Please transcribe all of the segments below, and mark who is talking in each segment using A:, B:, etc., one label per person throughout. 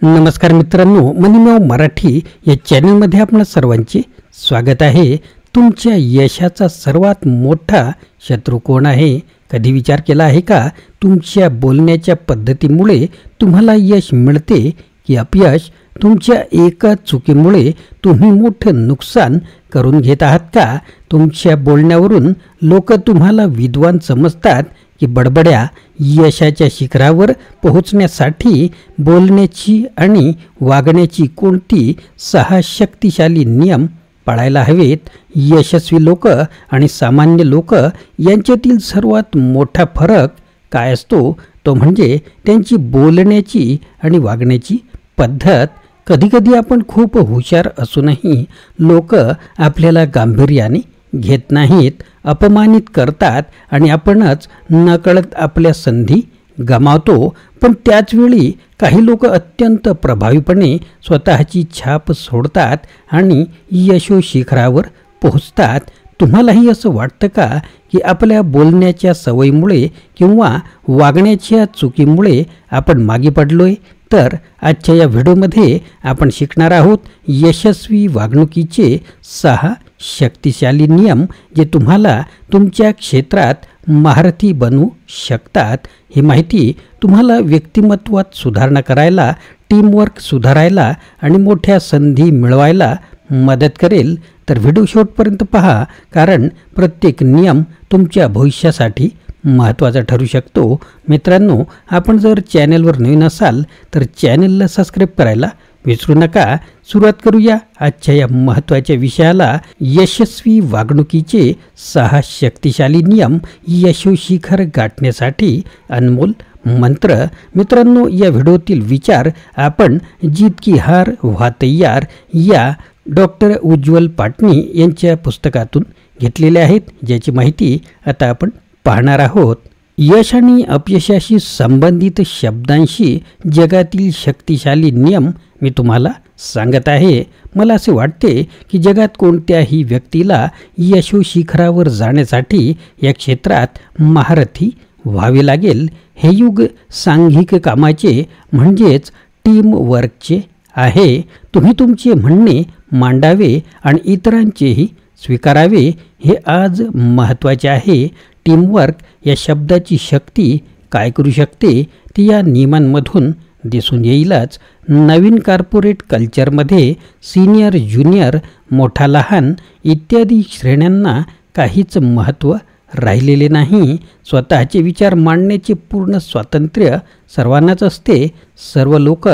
A: नमस्कार मित्रांनो, मनीमेव मराठी या चॅनलमध्ये आपणा सर्वांचे स्वागत आहे. तुमच्या यशाचा सर्वात मोठा शत्रू कोण आहे? कधी विचार केला आहे का? तुमच्या बोलण्याच्या पद्धतीमुळे तुम्हाला यश मिळते की अपयश? तुमच्या एका चुकीमुळे तुम्ही मोठं नुकसान करून घेत आहात का? तुमच्या बोलण्यावरून लोक तुम्हाला विद्वान समजतात की बडबड्या? यशाच्या शिखरावर पोहोचण्यासाठी बोलण्याची आणि वागण्याची कोणती 6 शक्तिशाली नियम पाळायला हवेत? यशस्वी लोक आणि सामान्य लोक यांच्यातील सर्वात मोठा फरक काय असतो? तो म्हणजे त्यांची बोलण्याची आणि वागण्याची पद्धत. कधीकधी आपण खूप हुशार असूनही लोक आपल्याला गांभीर्याने घेत नाहीत, अपमानित करतात आणि आपणच नकळत आपल्या संधी गमावतो. पण त्याचवेळी काही लोक अत्यंत प्रभावीपणे स्वतःची छाप सोडतात आणि यशोशिखरावर पोहोचतात. तुम्हालाही असं वाटतं का की आपल्या बोलण्याच्या सवयीमुळे किंवा वागण्याच्या चुकीमुळे आपण मागे पडलोय? तर आजच्या या व्हिडिओमध्ये आपण शिकणार आहोत यशस्वी वागणुकीचे 6 शक्तिशाली नियम, जे तुम्हाला तुमच्या क्षेत्रात महारथी बनवू शकतात. ही माहिती तुम्हाला व्यक्तिमत्वात सुधारणा करायला, टीमवर्क सुधारायला आणि मोठ्या संधी मिळवायला मदत करेल. तर व्हिडिओ शेवटपर्यंत पहा, कारण प्रत्येक नियम तुमच्या भविष्यासाठी महत्त्वाचा ठरू शकतो. मित्रांनो, आपण जर चॅनलवर नवीन असाल तर चॅनलला सबस्क्राईब करायला विसरू नका. सुरुवात करूया आजच्या या महत्त्वाच्या विषयाला. यशस्वी वागणुकीचे 6 शक्तिशाली नियम, यशोशिखर गाठण्यासाठी अनमोल मंत्र. मित्रांनो, या व्हिडिओतील विचार आपण जीत की हार व्हा तैयार या डॉक्टर उज्ज्वल पाटणी यांच्या पुस्तकातून घेतलेले आहेत, ज्याची माहिती आता आपण पाहणार आहोत. यश आणि अपयशाशी संबंधित शब्दांशी जगातील शक्तिशाली नियम मी तुम्हाला सांगत आहे. मला असे वाटते की जगात कोणत्याही व्यक्तीला यशोशिखरावर जाण्यासाठी या क्षेत्रात महारथी व्हावे लागेल. हे युग सांघिक कामाचे म्हणजेच टीम वर्कचे आहे. तुम्ही तुमचे म्हणणे मांडावे आणि इतरांचेही स्वीकारावे, हे आज महत्त्वाचे आहे. टीमवर्क या शब्दाची शक्ती काय करू शकते ती या नियमांमधून दिसून येईलच. नवीन कॉर्पोरेट कल्चरमध्ये सीनियर, ज्युनियर, मोठा लहान इत्यादी श्रेण्यांना काहीच महत्त्व राहिलेले नाही. स्वतःचे विचार मांडण्याचे पूर्ण स्वातंत्र्य सर्वांनाच असते. सर्व लोक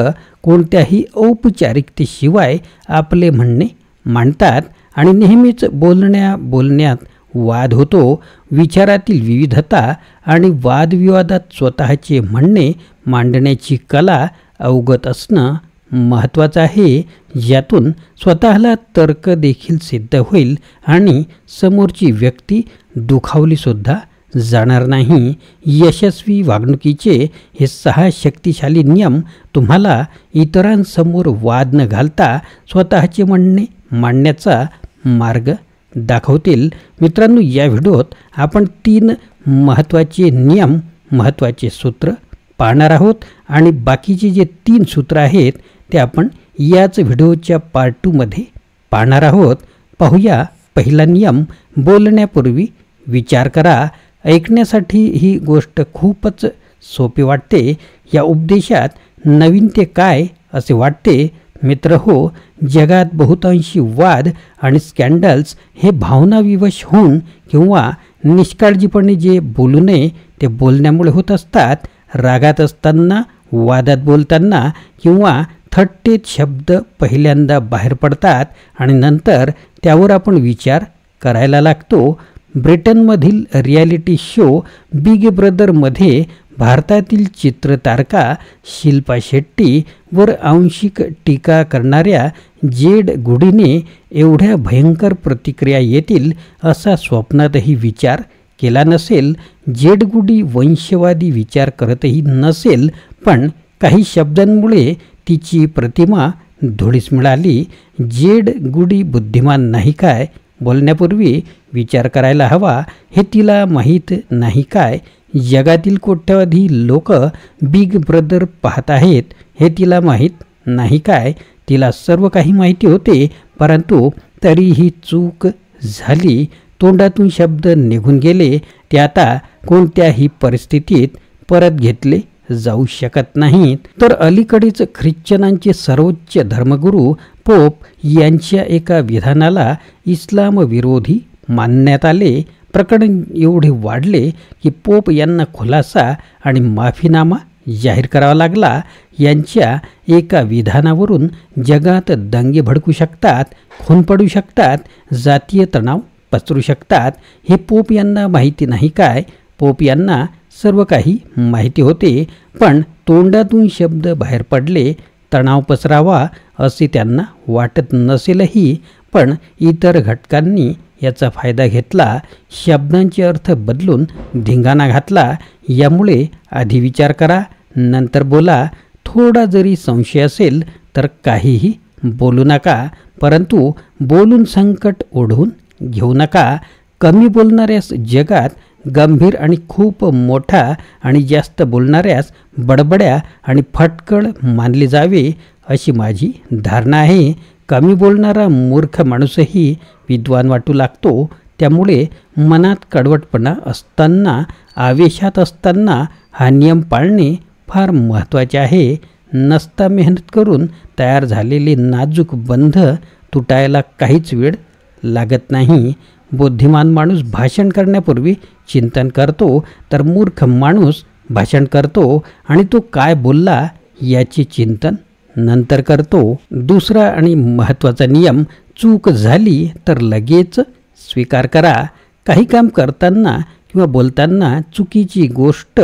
A: कोणत्याही औपचारिकतेशिवाय आपले म्हणणे मांडतात आणि नेहमीच बोलण्यात वाद होतो. विचारातील विविधता आणि वादविवादात स्वतःचे म्हणणे मांडण्याची कला अवगत असणं महत्त्वाचं आहे, ज्यातून स्वतःला तर्क देखील सिद्ध होईल आणि समोरची व्यक्ती दुखावलीसुद्धा जाणार नाही. यशस्वी वागणुकीचे हे 6 शक्तिशाली नियम तुम्हाला इतरांसमोर वाद न घालता स्वतःचे म्हणणे मांडण्याचा मार्ग दाखवतील. मित्रांनो, या व्हिडिओत आपण 3 महत्त्वाचे नियम, महत्त्वाचे सूत्र पाहणार आहोत आणि बाकीचे जे 3 सूत्र आहेत ते आपण याच व्हिडिओच्या पार्ट 2 मध्ये पाहणार आहोत. पाहूया पहिला नियम, बोलण्यापूर्वी विचार करा. ऐकण्यासाठी ही गोष्ट खूपच सोपी वाटते. या उपदेशात नवीनते काय असे वाटते? मित्र हो, जगात बहुतांशी वाद आणि स्कॅन्डल्स हे भावनाविवश होऊन किंवा निष्काळजीपणे जे बोलू नये ते बोलण्यामुळे होत असतात. रागात असताना, वादात बोलताना किंवा थट्टेत शब्द पहिल्यांदा बाहेर पडतात आणि नंतर त्यावर आपण विचार करायला लागतो. ब्रिटनमधील रियालिटी शो बिग ब्रदरमध्ये भारतातील चित्रतारका शिल्पा शेट्टी वर आंशिक टीका करणाऱ्या जेड गुडीने एवढ्या भयंकर प्रतिक्रिया येतील असा स्वप्नातही विचार केला नसेल. जेड गुडी वंशवादी विचार करतही नसेल, पण काही शब्दांमुळे तिची प्रतिमा धुळीस मिळाली. जेड गुडी बुद्धिमान नाही काय? बोलण्यापूर्वी विचार करायला हवा हे तिला माहीत नाही काय? जगातील कोट्यावधी लोक बिग ब्रदर पाहत आहेत हे तिला माहीत नाही काय, तिला सर्व काही माहिती होते, परंतु तरीही चूक झाली. तोंडातून शब्द निघून गेले. ते आता कोणत्याही परिस्थितीत परत घेतले जाऊ शकत नाहीत. तर अलीकडेच ख्रिश्चनांचे सर्वोच्च धर्मगुरू पोप यांच्या एका विधानाला इस्लाम विरोधी मानण्यात आले. प्रकरण एवढे वाढले की पोप यांना खुलासा आणि माफीनामा जाहीर करावा लागला. यांच्या एका विधानावरून जगात दंगे भडकू शकतात, खून पडू शकतात, जातीय तणाव पसरू शकतात. हे पोप यांना माहिती नाही काय? पोप यांना सर्व काही माहिती होते, पण तोंडातून शब्द बाहेर पडले. तणाव पसरावा असे त्यांना वाटत नसेलही, पण इतर घटकांनी याचा फायदा घेतला. शब्दांचे अर्थ बदलून धिंगाणा घातला. यामुळे आधी विचार करा, नंतर बोला. थोडा जरी संशय असेल तर काहीही बोलू नका, परंतु बोलून संकट ओढवून घेऊ नका. कमी बोलणाऱ्यास जगात गंभीर आणि खूप मोठा आणि जास्त बोलणाऱ्यास बडबड्या आणि फटकळ मानले जावे, अशी माझी धारणा आहे. कमी बोलणारा मूर्ख माणूसही विद्वान वाटू लागतो. त्यामुळे मनात कडवटपणा असताना, आवेशात असताना हा नियम पाळणे फार महत्त्वाचे आहे. नसता मेहनत करून तयार झालेले नाजूक बंध तुटायला काहीच वेळ लागत नाही. बुद्धिमान माणूस भाषण करण्यापूर्वी चिंतन करतो, तर मूर्ख माणूस भाषण करतो आणि तो काय बोलला याचे चिंतन नंतर करतो. दुसरा आणि महत्त्वाचा नियम, चूक झाली तर लगेच स्वीकार करा. काही काम करताना किंवा बोलताना चुकीची गोष्ट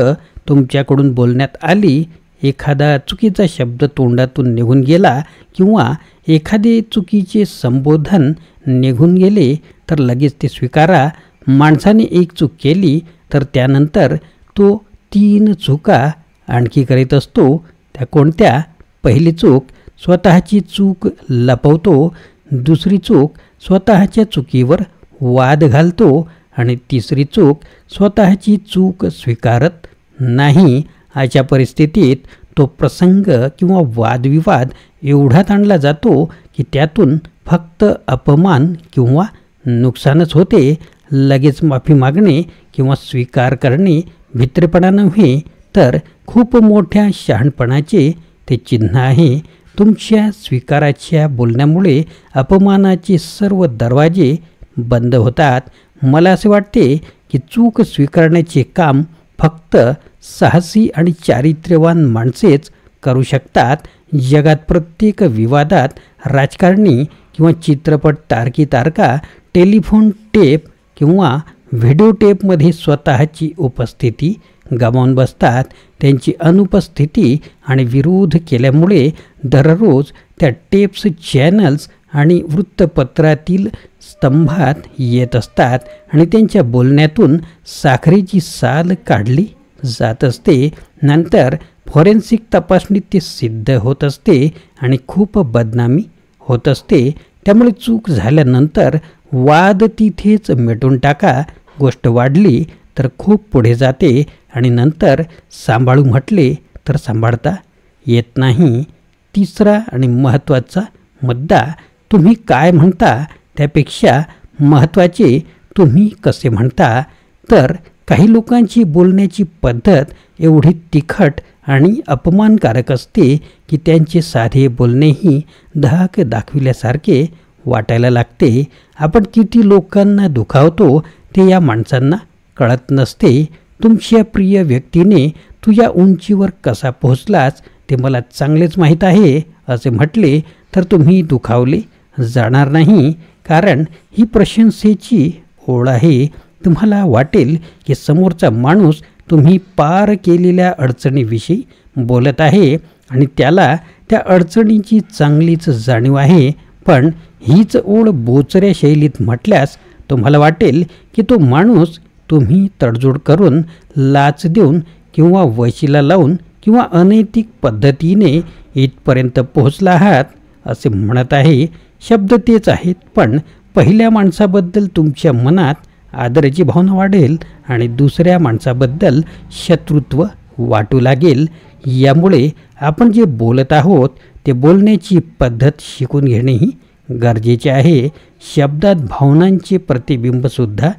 A: तुमच्याकडून बोलण्यात आली, एखादा चुकीचा शब्द तोंडातून निघून गेला किंवा एखादे चुकीचे संबोधन निघून गेले तर लगेच ते स्वीकारा. माणसाने एक चूक केली तर त्यानंतर तो 3 चुका आणखी करीत असतो. त्या कोणत्या? पहिली चूक, स्वतःची चूक लपवतो. दुसरी चूक, स्वतःच्या चुकीवर वाद घालतो. आणि तिसरी चूक, स्वतःची चूक स्वीकारत नाही. अशा परिस्थितीत तो प्रसंग किंवा वादविवाद एवढा ताणला जातो की त्यातून फक्त अपमान किंवा नुकसानच होते. लगेच माफी मागणे किंवा स्वीकार करणे भित्रेपणा नव्हे, तर खूप मोठ्या शहाणपणाचे ते चिन्ह आहे. तुमच्या स्वीकाराच्या बोलण्यामुळे अपमानाचे सर्व दरवाजे बंद होतात. मला असे वाटते की चूक स्वीकारण्याचे काम फक्त साहसी आणि चारित्र्यवान माणसेच करू शकतात. जगात प्रत्येक विवादात राजकारणी किंवा चित्रपट तारका टेलिफोन टेप किंवा व्हिडिओ टेपमध्ये स्वतःची उपस्थिती गमावून बसतात. त्यांची अनुपस्थिती आणि विरोध केल्यामुळे दररोज त्या टेप्स चॅनल्स आणि वृत्तपत्रातील स्तंभात येत असतात आणि त्यांच्या बोलण्यातून साखरेची साल काढली जात असते. नंतर फॉरेन्सिक तपासणीत ते सिद्ध होत असते आणि खूप बदनामी होत असते. त्यामुळे चूक झाल्यानंतर वाद तिथेच मिटून टाका. गोष्ट वाढली तर खूप पुढे जाते आणि नंतर सांभाळू म्हटले तर सांभाळता येत नाही. तिसरा आणि महत्त्वाचा मुद्दा, तुम्ही काय म्हणता त्यापेक्षा महत्त्वाचे तुम्ही कसे म्हणता. तर काही लोकांची बोलण्याची पद्धत एवढी तिखट आणि अपमानकारक असते की त्यांचे साधे बोलणेही धाक दाखविल्यासारखे वाटायला लागते. आपण किती लोकांना दुखावतो ते या माणसांना कळत नसते. तुमच्या प्रिय व्यक्तीने तू या उंचीवर कसा पोहोचलास ते मला चांगलेच माहीत आहे असे म्हटले तर तुम्ही दुखावले जाणार नाही, कारण ही प्रशंसेची ओळ आहे. तुम्हाला वाटेल की समोरचा माणूस तुम्ही पार केलेल्या अडचणीविषयी बोलत आहे आणि त्याला त्या अडचणीची चांगलीच जाणीव आहे, पण हीच ओळ बोचऱ्या शैलीत म्हटल्यास तुम्हाला वाटेल की तो माणूस तुम्ही तडजोड करून, लाच देऊन किंवा वशिला लावून किंवा अनैतिक पद्धतीने इथपर्यंत पोहोचला आहात असे म्हणत आहे. शब्द तेच आहेत, पण पहिल्या माणसाबद्दल तुमच्या मनात आदराची भावना वाढेल आणि दुसऱ्या माणसाबद्दल शत्रुत्व वाटू लागेल. यामुळे आपण जे बोलत आहोत ते बोलण्याची पद्धत शिकून घेणेही गरजेचे आहे. शब्दात भावनांचे प्रतिबिंबसुद्धा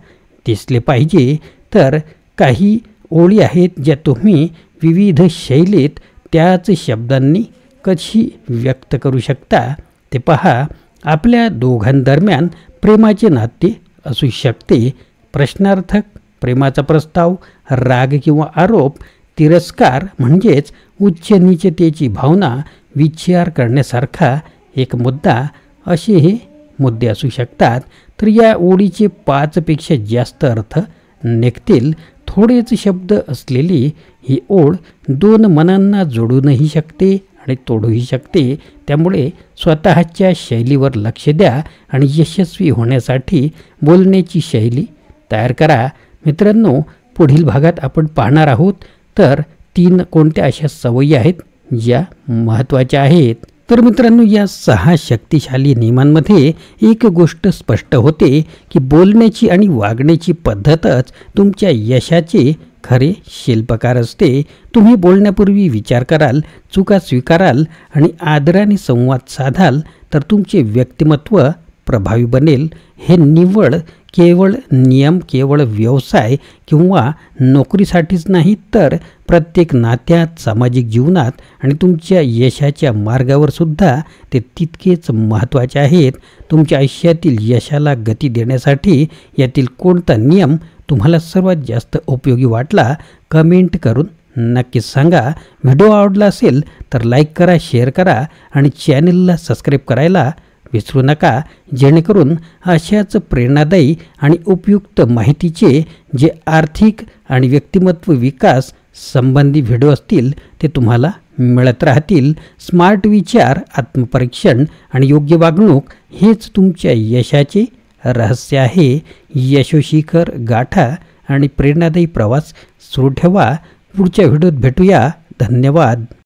A: दिसले पाहिजे. तर काही ओळी आहेत ज्या तुम्ही विविध शैलीत त्याच शब्दांनी कशी व्यक्त करू शकता ते पहा. आपल्या दोघांदरम्यान प्रेमाचे नाते असू शकते. प्रश्नार्थक, प्रेमाचा प्रस्ताव, राग किंवा आरोप, तिरस्कार म्हणजेच उच्च नीचतेची भावना, विचार करण्यासारखा एक मुद्दा, असे हे मुद्दे असू शकतात. तर या ओळीचे 5 पेक्षा जास्त अर्थ निघतील. थोडेच शब्द असलेली ही ओळ 2 मनांना जोडूनही शकते आणि तोडूही शकते. त्यामुळे स्वतःच्या शैलीवर लक्ष द्या आणि यशस्वी होण्यासाठी बोलण्याची शैली तयार करा. मित्रांनो, पुढील भागात आपण पाहणार आहोत तर 3 कोणत्या अशा सवयी आहेत ज्या महत्त्वाच्या आहेत. तर मित्रांनो, या 6 शक्तिशाली नियमांमध्ये एक गोष्ट स्पष्ट होते की बोलण्याची आणि वागण्याची पद्धतच तुमच्या यशाचे खरे शिल्पकार असते. तुम्ही बोलण्यापूर्वी विचार कराल, चुका स्वीकाराल आणि आदराने संवाद साधाल तर तुमचे व्यक्तिमत्व प्रभावी बनेल. हे केवळ नियम केवळ व्यवसाय किंवा नोकरीसाठीच नाही, तर प्रत्येक नात्यात, सामाजिक जीवनात आणि तुमच्या यशाच्या मार्गावर सुद्धा ते तितकेच महत्त्वाचे आहेत. तुमच्या आयुष्यातील यशाला गती देण्यासाठी यातील कोणता नियम तुम्हाला सर्वात जास्त उपयोगी वाटला कमेंट करून नक्कीच सांगा. व्हिडिओ आवडला असेल तर लाईक करा, शेअर करा आणि चॅनलला सबस्क्राईब करायला विसरू नका, जेणेकरून अशाच प्रेरणादायी आणि उपयुक्त माहितीचे जे आर्थिक आणि व्यक्तिमत्व विकास संबंधी व्हिडिओ असतील ते तुम्हाला मिळत राहतील. स्मार्ट विचार, आत्मपरीक्षण आणि योग्य वागणूक हेच तुमच्या यशाचे रहस्य आहे. यशोशिखर गाठा आणि प्रेरणादायी प्रवास सुरू ठेवा. पुढच्या व्हिडिओत भेटूया. धन्यवाद.